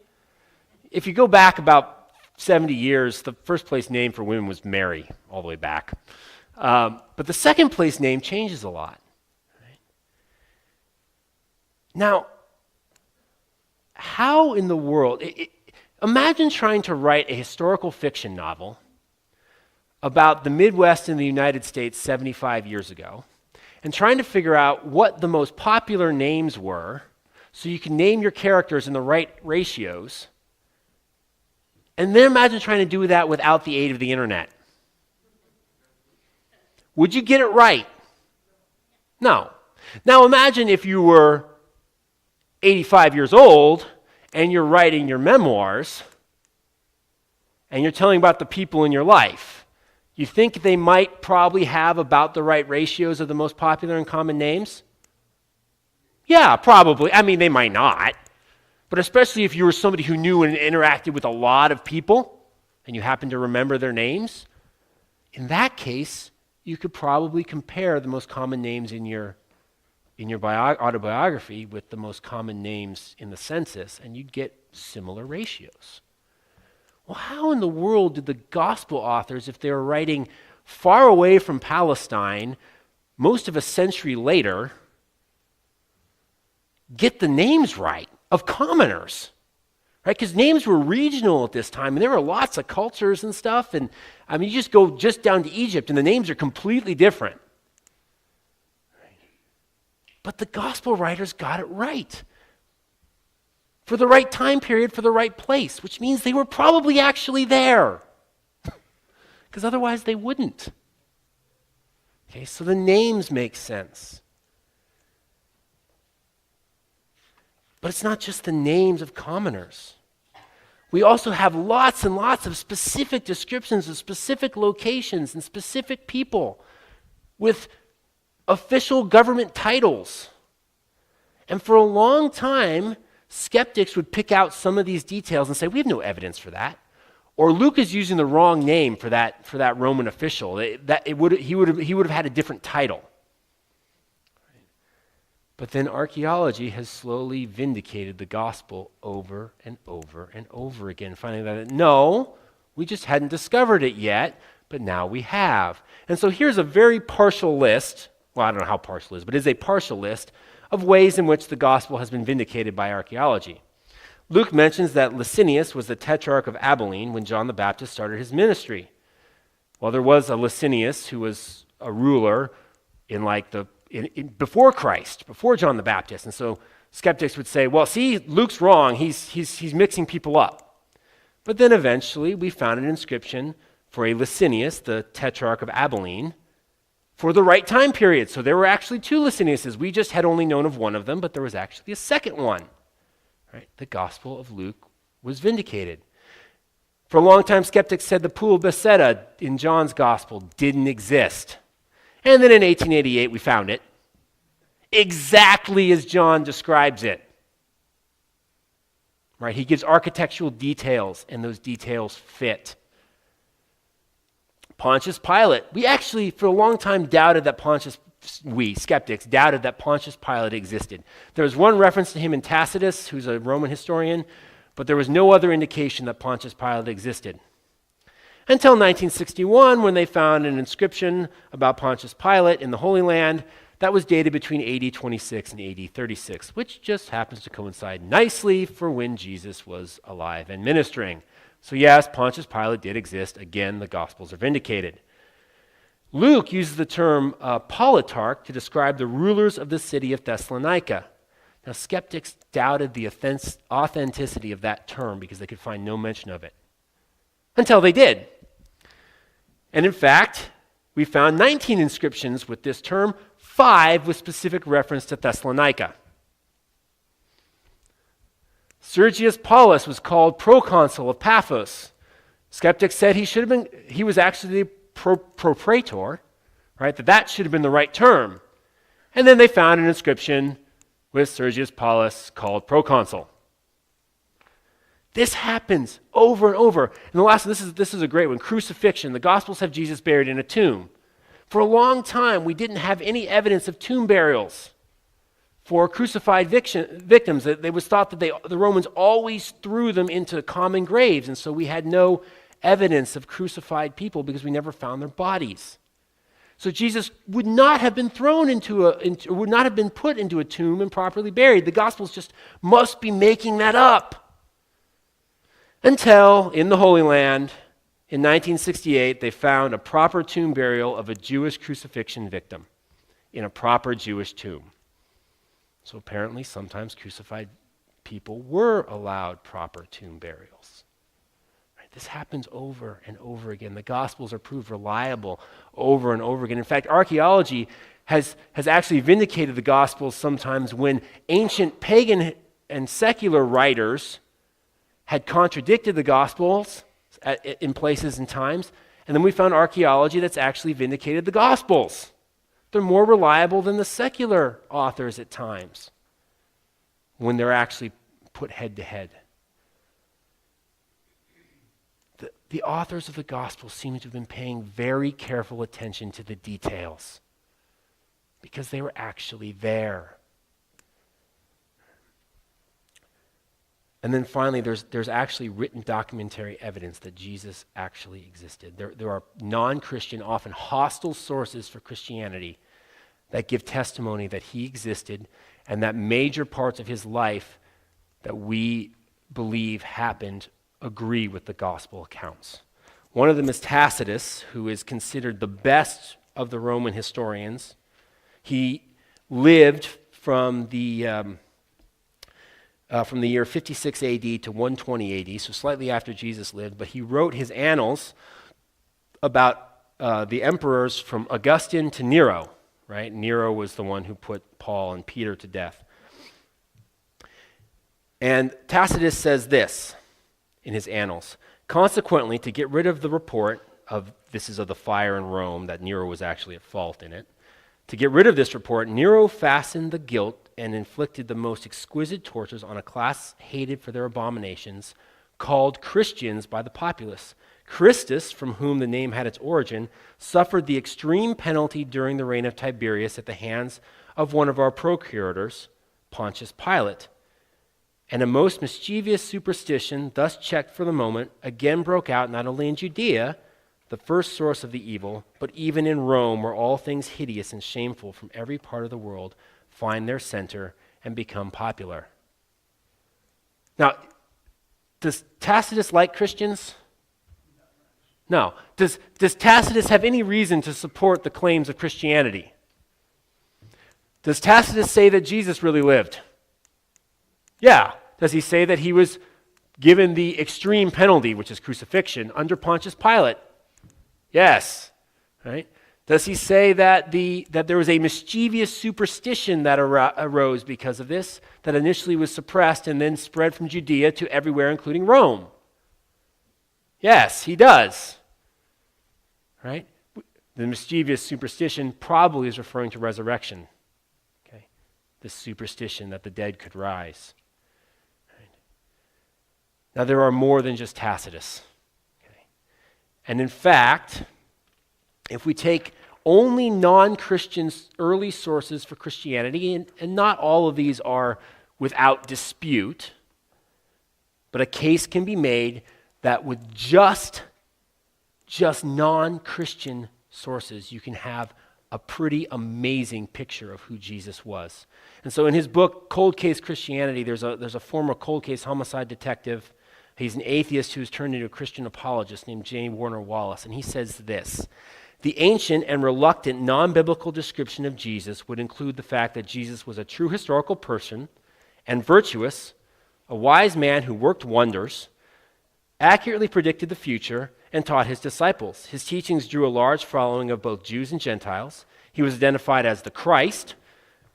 If you go back about 70 years, the first place name for women was Mary, all the way back. But the second place name changes a lot. Right? Now, how in the world... Imagine trying to write a historical fiction novel about the Midwest in the United States 75 years ago and trying to figure out what the most popular names were so you can name your characters in the right ratios, and then imagine trying to do that without the aid of the internet. Would you get it right? No. Now imagine if you were 85 years old and you're writing your memoirs, and you're telling about the people in your life. You think they might probably have about the right ratios of the most popular and common names? Yeah, probably. I mean, they might not. But especially if you were somebody who knew and interacted with a lot of people, and you happen to remember their names, in that case, you could probably compare the most common names in your autobiography with the most common names in the census, and you'd get similar ratios. Well, how in the world did the gospel authors, if they were writing far away from Palestine, most of a century later, get the names right of commoners? Right? Because names were regional at this time, and there were lots of cultures and stuff. And I mean, you just go down to Egypt, and the names are completely different. But the gospel writers got it right. For the right time period, for the right place, which means they were probably actually there. Because otherwise they wouldn't. Okay, so the names make sense. But it's not just the names of commoners. We also have lots and lots of specific descriptions of specific locations and specific people with official government titles. And for a long time, skeptics would pick out some of these details and say, we have no evidence for that. Or Luke is using the wrong name for that Roman official. He would have had a different title. But then archaeology has slowly vindicated the gospel over and over and over again, finding that no, we just hadn't discovered it yet, but now we have. And so here's a very partial list. Well, I don't know how partial it is, but it's a partial list of ways in which the gospel has been vindicated by archaeology. Luke mentions that Licinius was the tetrarch of Abilene when John the Baptist started his ministry. Well, there was a Licinius who was a ruler before Christ, before John the Baptist. And so skeptics would say, well, see, Luke's wrong. He's mixing people up. But then eventually we found an inscription for a Licinius, the tetrarch of Abilene, for the right time period. So there were actually two Liciniuses. We just had only known of one of them, but there was actually a second one. Right? The Gospel of Luke was vindicated. For a long time, skeptics said the pool of Bethesda in John's Gospel didn't exist. And then in 1888, we found it, exactly as John describes it. Right? He gives architectural details, and those details fit. Pontius Pilate. We actually, for a long time, skeptics, doubted that Pontius Pilate existed. There was one reference to him in Tacitus, who's a Roman historian, but there was no other indication that Pontius Pilate existed. Until 1961, when they found an inscription about Pontius Pilate in the Holy Land that was dated between AD 26 and AD 36, which just happens to coincide nicely for when Jesus was alive and ministering. So yes, Pontius Pilate did exist. Again, the Gospels are vindicated. Luke uses the term politarch to describe the rulers of the city of Thessalonica. Now, skeptics doubted the authenticity of that term because they could find no mention of it. Until they did. And in fact, we found 19 inscriptions with this term, 5 with specific reference to Thessalonica. Sergius Paulus was called proconsul of Paphos. Skeptics said he was actually the propraetor, right? That should have been the right term. And then they found an inscription with Sergius Paulus called proconsul. This happens over and over. And the last one, this is a great one, crucifixion. The Gospels have Jesus buried in a tomb. For a long time, we didn't have any evidence of tomb burials for crucified victims. It was thought that the Romans always threw them into common graves, and so we had no evidence of crucified people because we never found their bodies. So Jesus would not have been would not have been put into a tomb and properly buried. The Gospels just must be making that up. Until, in the Holy Land, in 1968, they found a proper tomb burial of a Jewish crucifixion victim in a proper Jewish tomb. So apparently, sometimes crucified people were allowed proper tomb burials. Right? This happens over and over again. The Gospels are proved reliable over and over again. In fact, archaeology has actually vindicated the Gospels sometimes when ancient pagan and secular writers had contradicted the Gospels in places and times, and then we found archaeology that's actually vindicated the Gospels. They're more reliable than the secular authors at times when they're actually put head to head. the authors of the gospel seem to have been paying very careful attention to the details because they were actually there. And then finally, there's actually written documentary evidence that Jesus actually existed. There are non-Christian, often hostile sources for Christianity that give testimony that he existed and that major parts of his life that we believe happened agree with the gospel accounts. One of them is Tacitus, who is considered the best of the Roman historians. He lived from the year 56 AD to 120 AD, so slightly after Jesus lived, but he wrote his annals about the emperors from Augustine to Nero, right? Nero was the one who put Paul and Peter to death. And Tacitus says this in his annals: consequently, to get rid of the report of the fire in Rome, that Nero was actually at fault in it, to get rid of this report, Nero fastened the guilt and inflicted the most exquisite tortures on a class hated for their abominations, called Christians by the populace. Christus, from whom the name had its origin, suffered the extreme penalty during the reign of Tiberius at the hands of one of our procurators, Pontius Pilate. And a most mischievous superstition, thus checked for the moment, again broke out not only in Judea, the first source of the evil, but even in Rome, where all things hideous and shameful from every part of the world find their center and become popular. Now, does Tacitus like Christians? No. Does Tacitus have any reason to support the claims of Christianity? Does Tacitus say that Jesus really lived? Yeah. Does he say that he was given the extreme penalty, which is crucifixion, under Pontius Pilate? Yes. Right? Does he say that there was a mischievous superstition that arose because of this, that initially was suppressed and then spread from Judea to everywhere, including Rome? Yes, he does. Right? The mischievous superstition probably is referring to resurrection. Okay? This superstition that the dead could rise. Right? Now, there are more than just Tacitus. Okay? And in fact, if we take only non-Christian early sources for Christianity, and not all of these are without dispute, but a case can be made that with just non-Christian sources, you can have a pretty amazing picture of who Jesus was. And so in his book, Cold Case Christianity, there's a former cold case homicide detective. He's an atheist who's turned into a Christian apologist named J. Warner Wallace, and he says this: the ancient and reluctant non-biblical description of Jesus would include the fact that Jesus was a true historical person and virtuous, a wise man who worked wonders, accurately predicted the future, and taught his disciples. His teachings drew a large following of both Jews and Gentiles. He was identified as the Christ,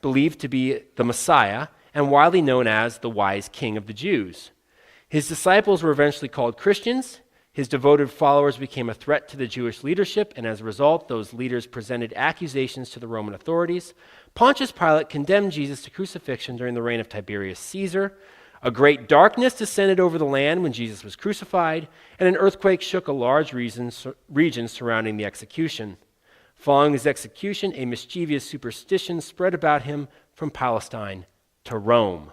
believed to be the Messiah, and widely known as the wise king of the Jews. His disciples were eventually called Christians. His devoted followers became a threat to the Jewish leadership, and as a result, those leaders presented accusations to the Roman authorities. Pontius Pilate condemned Jesus to crucifixion during the reign of Tiberius Caesar. A great darkness descended over the land when Jesus was crucified, and an earthquake shook a large region surrounding the execution. Following his execution, a mischievous superstition spread about him from Palestine to Rome.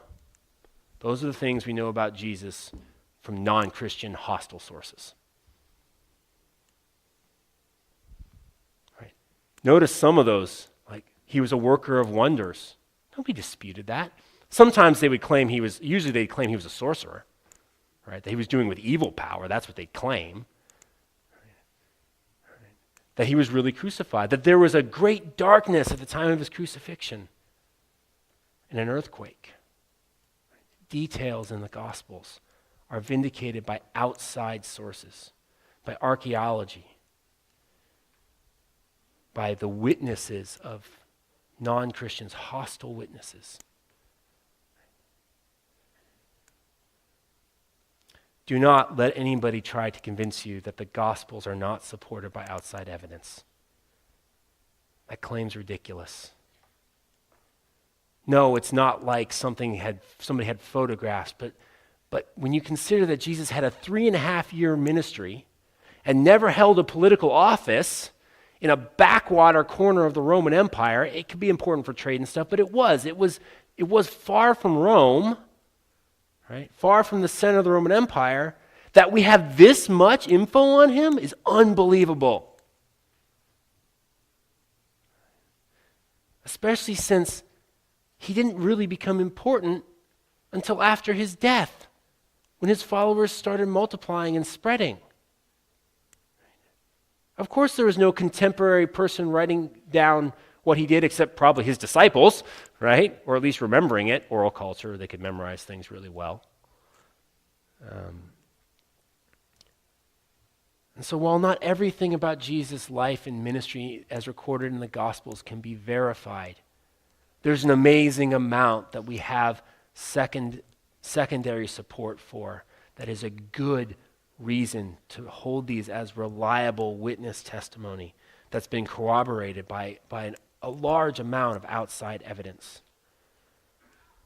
Those are the things we know about Jesus from non-Christian hostile sources. Right. Notice some of those, like he was a worker of wonders. Nobody disputed that. Sometimes they'd claim he was a sorcerer, right? That he was doing with evil power. That's what they'd claim. Right. That he was really crucified. That there was a great darkness at the time of his crucifixion and an earthquake. Details in the Gospels are vindicated by outside sources, by archaeology, by the witnesses of non-Christians, hostile witnesses. Do not let anybody try to convince you that the Gospels are not supported by outside evidence. That claim's ridiculous. No, it's not like somebody had photographs, but when you consider that Jesus had a 3.5-year ministry and never held a political office in a backwater corner of the Roman Empire. It could be important for trade and stuff, but it was far from Rome, right? Far from the center of the Roman Empire. That we have this much info on him is unbelievable. Especially since he didn't really become important until after his death, when his followers started multiplying and spreading. Of course, there was no contemporary person writing down what he did except probably his disciples, right? Or at least remembering it. Oral culture, they could memorize things really well. And so while not everything about Jesus' life and ministry as recorded in the Gospels can be verified, there's an amazing amount that we have secondary support for that is a good reason to hold these as reliable witness testimony that's been corroborated by a large amount of outside evidence.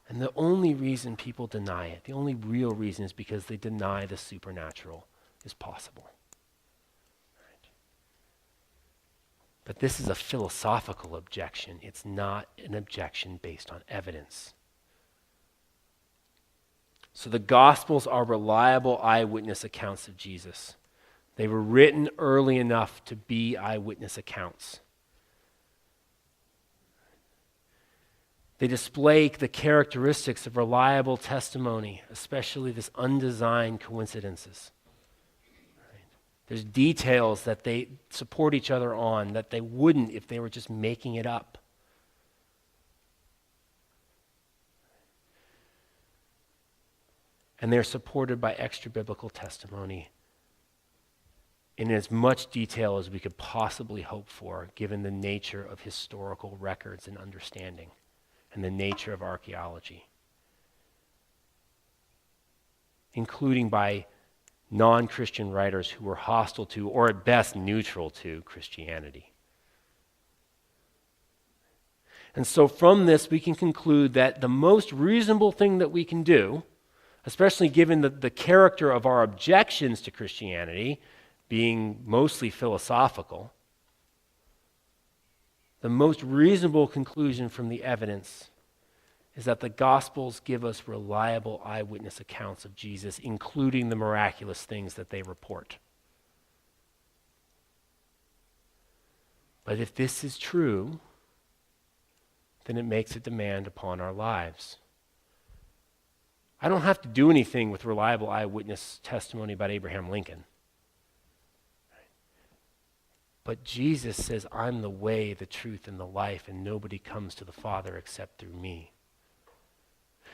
And the only reason people deny it, the only real reason, is because they deny the supernatural is possible. But this is a philosophical objection. It's not an objection based on evidence. So the Gospels are reliable eyewitness accounts of Jesus. They were written early enough to be eyewitness accounts. They display the characteristics of reliable testimony, especially this undesigned coincidences. There's details that they support each other on that they wouldn't if they were just making it up. And they're supported by extra biblical testimony in as much detail as we could possibly hope for, given the nature of historical records and understanding and the nature of archaeology, including by non-Christian writers who were hostile to, or at best neutral to, Christianity. And so from this, we can conclude that the most reasonable thing that we can do, especially given the character of our objections to Christianity being mostly philosophical, the most reasonable conclusion from the evidence is that the Gospels give us reliable eyewitness accounts of Jesus, including the miraculous things that they report. But if this is true, then it makes a demand upon our lives. I don't have to do anything with reliable eyewitness testimony about Abraham Lincoln. But Jesus says, I'm the way, the truth, and the life, and nobody comes to the Father except through me.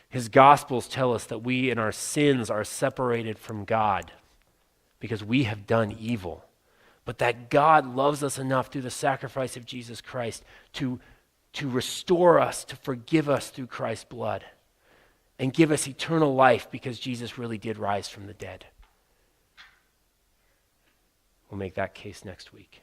His Gospels tell us that we in our sins are separated from God because we have done evil, but that God loves us enough through the sacrifice of Jesus Christ to restore us, to forgive us through Christ's blood, and give us eternal life because Jesus really did rise from the dead. We'll make that case next week.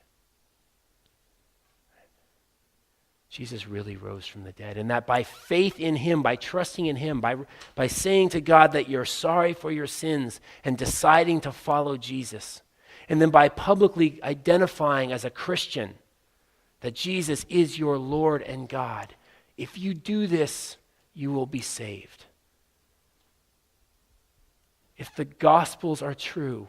Jesus really rose from the dead, and that by faith in him, by trusting in him, by saying to God that you're sorry for your sins and deciding to follow Jesus, and then by publicly identifying as a Christian that Jesus is your Lord and God, if you do this, you will be saved. If the Gospels are true,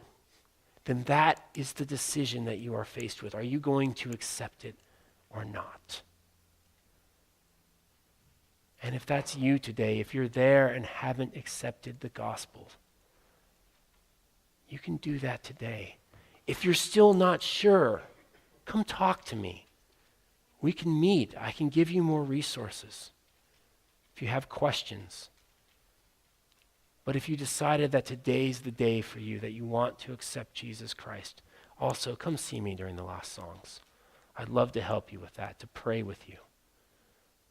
then that is the decision that you are faced with. Are you going to accept it or not? And if that's you today, if you're there and haven't accepted the gospel, you can do that today. If you're still not sure, come talk to me. We can meet. I can give you more resources if you have questions. But if you decided that today's the day for you, that you want to accept Jesus Christ, also come see me during the last songs. I'd love to help you with that, to pray with you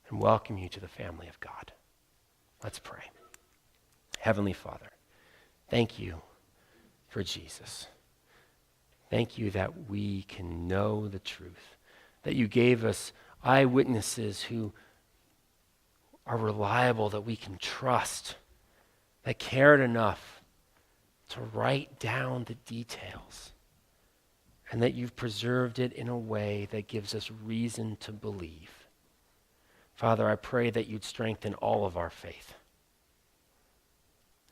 and welcome you to the family of God. Let's pray. Heavenly Father, thank you for Jesus. Thank you that we can know the truth, that you gave us eyewitnesses who are reliable, that we can trust, that cared enough to write down the details. and that you've preserved it in a way that gives us reason to believe. Father, I pray that you'd strengthen all of our faith.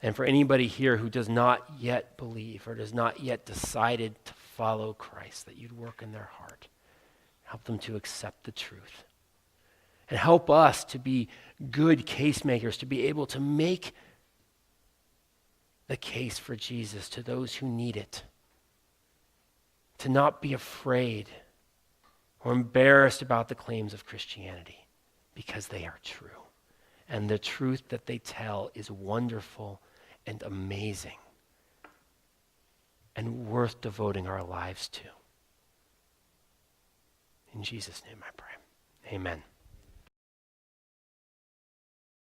And for anybody here who does not yet believe or does not yet decided to follow Christ, that you'd work in their heart. Help them to accept the truth. And help us to be good case makers, to be able to make the case for Jesus to those who need it. To not be afraid or embarrassed about the claims of Christianity because they are true. And the truth that they tell is wonderful and amazing and worth devoting our lives to. In Jesus' name I pray. Amen.